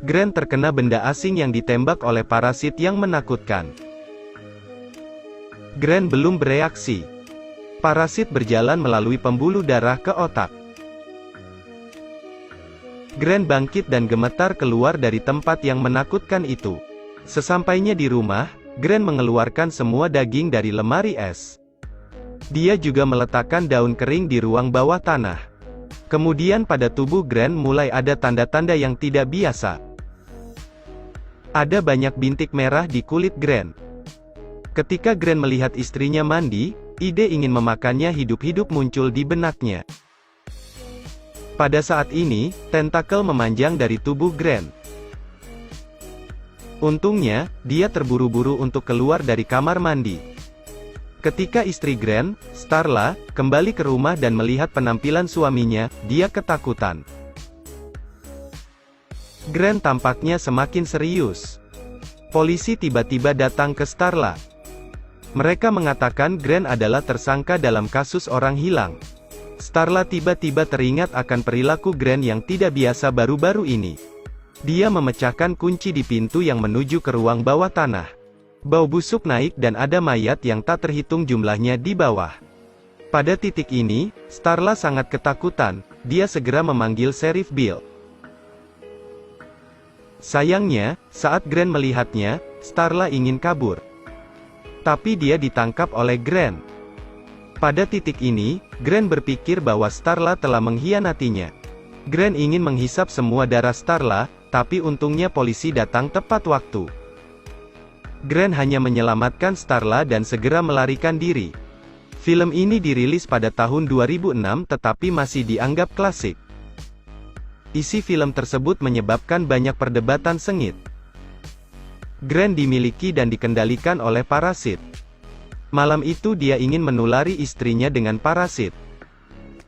Grant terkena benda asing yang ditembak oleh parasit yang menakutkan. Grant belum bereaksi. Parasit berjalan melalui pembuluh darah ke otak. Grant bangkit dan gemetar keluar dari tempat yang menakutkan itu. Sesampainya di rumah, Grant mengeluarkan semua daging dari lemari es. Dia juga meletakkan daun kering di ruang bawah tanah. Kemudian pada tubuh Grant mulai ada tanda-tanda yang tidak biasa. Ada banyak bintik merah di kulit Grant. Ketika Grant melihat istrinya mandi, ide ingin memakannya hidup-hidup muncul di benaknya. Pada saat ini, tentakel memanjang dari tubuh Grant. Untungnya, dia terburu-buru untuk keluar dari kamar mandi. Ketika istri Grant, Starla, kembali ke rumah dan melihat penampilan suaminya, dia ketakutan. Grant tampaknya semakin serius. Polisi tiba-tiba datang ke Starla. Mereka mengatakan Grant adalah tersangka dalam kasus orang hilang. Starla tiba-tiba teringat akan perilaku Grant yang tidak biasa baru-baru ini. Dia memecahkan kunci di pintu yang menuju ke ruang bawah tanah. Bau busuk naik dan ada mayat yang tak terhitung jumlahnya di bawah. Pada titik ini, Starla sangat ketakutan. Dia segera memanggil Sheriff Bill. Sayangnya, saat Grant melihatnya, Starla ingin kabur. Tapi dia ditangkap oleh Grant. Pada titik ini, Grant berpikir bahwa Starla telah mengkhianatinya. Grant ingin menghisap semua darah Starla, tapi untungnya polisi datang tepat waktu. Grant hanya menyelamatkan Starla dan segera melarikan diri. Film ini dirilis pada tahun 2006 tetapi masih dianggap klasik. Isi film tersebut menyebabkan banyak perdebatan sengit. Grant dimiliki dan dikendalikan oleh parasit. Malam itu dia ingin menulari istrinya dengan parasit.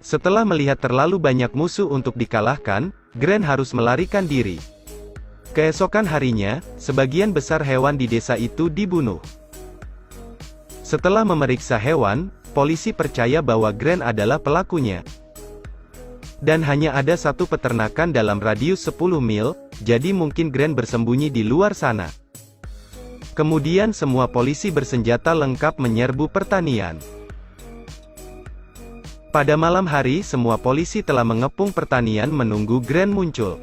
Setelah melihat terlalu banyak musuh untuk dikalahkan, Grant harus melarikan diri. Keesokan harinya, sebagian besar hewan di desa itu dibunuh. Setelah memeriksa hewan, polisi percaya bahwa Grant adalah pelakunya. Dan hanya ada satu peternakan dalam radius 10 mil, jadi mungkin Grant bersembunyi di luar sana. Kemudian semua polisi bersenjata lengkap menyerbu pertanian. Pada malam hari semua polisi telah mengepung pertanian menunggu Grant muncul.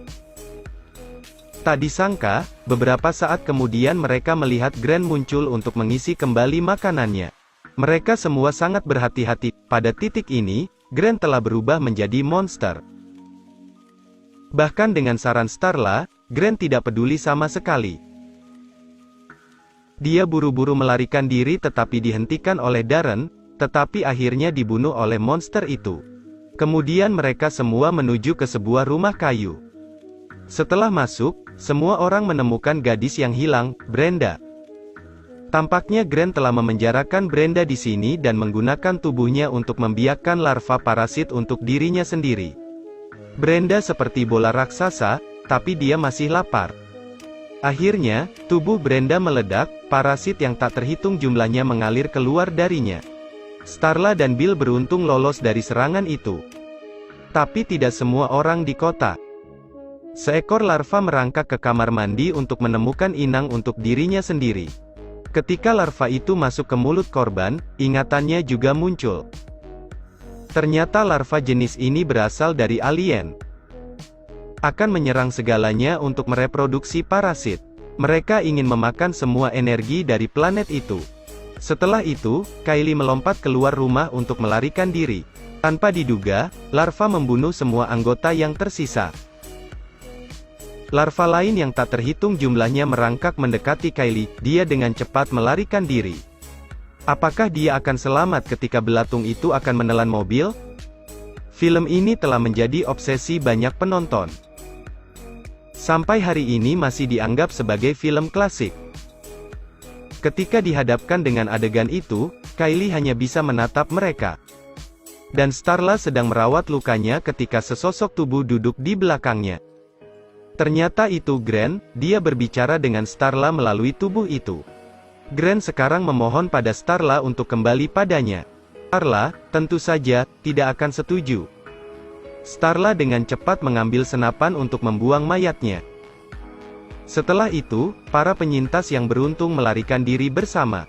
Tak disangka, beberapa saat kemudian mereka melihat Grant muncul untuk mengisi kembali makanannya. Mereka semua sangat berhati-hati. Pada titik ini, Grant telah berubah menjadi monster. Bahkan dengan saran Starla, Grant tidak peduli sama sekali. Dia buru-buru melarikan diri tetapi dihentikan oleh Darren, tetapi akhirnya dibunuh oleh monster itu. Kemudian mereka semua menuju ke sebuah rumah kayu. Setelah masuk, semua orang menemukan gadis yang hilang, Brenda. Tampaknya Grant telah memenjarakan Brenda di sini dan menggunakan tubuhnya untuk membiakkan larva parasit untuk dirinya sendiri. Brenda seperti bola raksasa, tapi dia masih lapar. Akhirnya, tubuh Brenda meledak, parasit yang tak terhitung jumlahnya mengalir keluar darinya. Starla dan Bill beruntung lolos dari serangan itu. Tapi tidak semua orang di kota. Seekor larva merangkak ke kamar mandi untuk menemukan inang untuk dirinya sendiri. Ketika larva itu masuk ke mulut korban, ingatannya juga muncul. Ternyata larva jenis ini berasal dari alien. Akan menyerang segalanya untuk mereproduksi parasit. Mereka ingin memakan semua energi dari planet itu. Setelah itu, Kylie melompat keluar rumah untuk melarikan diri. Tanpa diduga, larva membunuh semua anggota yang tersisa. Larva lain yang tak terhitung jumlahnya merangkak mendekati Kylie. Dia dengan cepat melarikan diri. Apakah dia akan selamat ketika belatung itu akan menelan mobil? Film ini telah menjadi obsesi banyak penonton. Sampai hari ini masih dianggap sebagai film klasik. Ketika dihadapkan dengan adegan itu, Kylie hanya bisa menatap mereka. Dan Starla sedang merawat lukanya ketika sesosok tubuh duduk di belakangnya. Ternyata itu Grant. Dia berbicara dengan Starla melalui tubuh itu. Grant sekarang memohon pada Starla untuk kembali padanya. Starla, tentu saja, tidak akan setuju. Starla dengan cepat mengambil senapan untuk membuang mayatnya. Setelah itu, para penyintas yang beruntung melarikan diri bersama.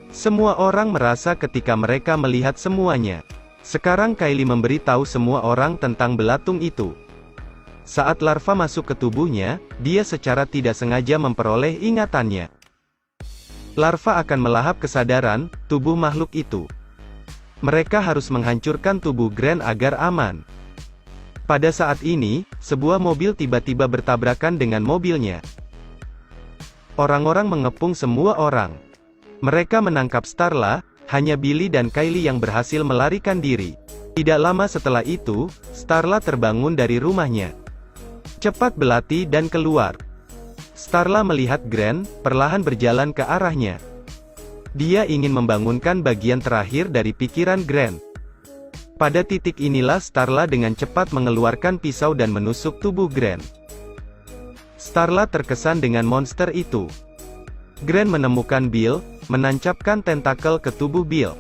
Semua orang merasa ketika mereka melihat semuanya. Sekarang Kylie memberitahu semua orang tentang belatung itu. Saat larva masuk ke tubuhnya, dia secara tidak sengaja memperoleh ingatannya. Larva akan melahap kesadaran tubuh makhluk itu. Mereka harus menghancurkan tubuh Grant agar aman. Pada saat ini, sebuah mobil tiba-tiba bertabrakan dengan mobilnya. Orang-orang mengepung semua orang. Mereka menangkap Starla, hanya Billy dan Kylie yang berhasil melarikan diri. Tidak lama setelah itu, Starla terbangun dari rumahnya. Cepat belati dan keluar. Starla melihat Grant, perlahan berjalan ke arahnya. Dia ingin membangunkan bagian terakhir dari pikiran Grant. Pada titik inilah Starla dengan cepat mengeluarkan pisau dan menusuk tubuh Grant. Starla terkesan dengan monster itu. Grant menemukan Bill, menancapkan tentakel ke tubuh Bill.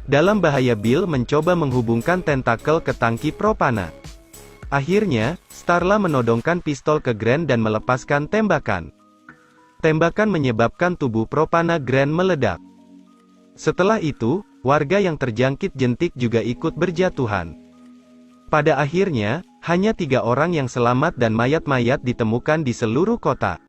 Dalam bahaya Bill mencoba menghubungkan tentakel ke tangki propana. Akhirnya, Starla menodongkan pistol ke Grant dan melepaskan tembakan. Tembakan menyebabkan tubuh propana Grant meledak. Setelah itu, warga yang terjangkit jentik juga ikut berjatuhan. Pada akhirnya, hanya 3 orang yang selamat dan mayat-mayat ditemukan di seluruh kota.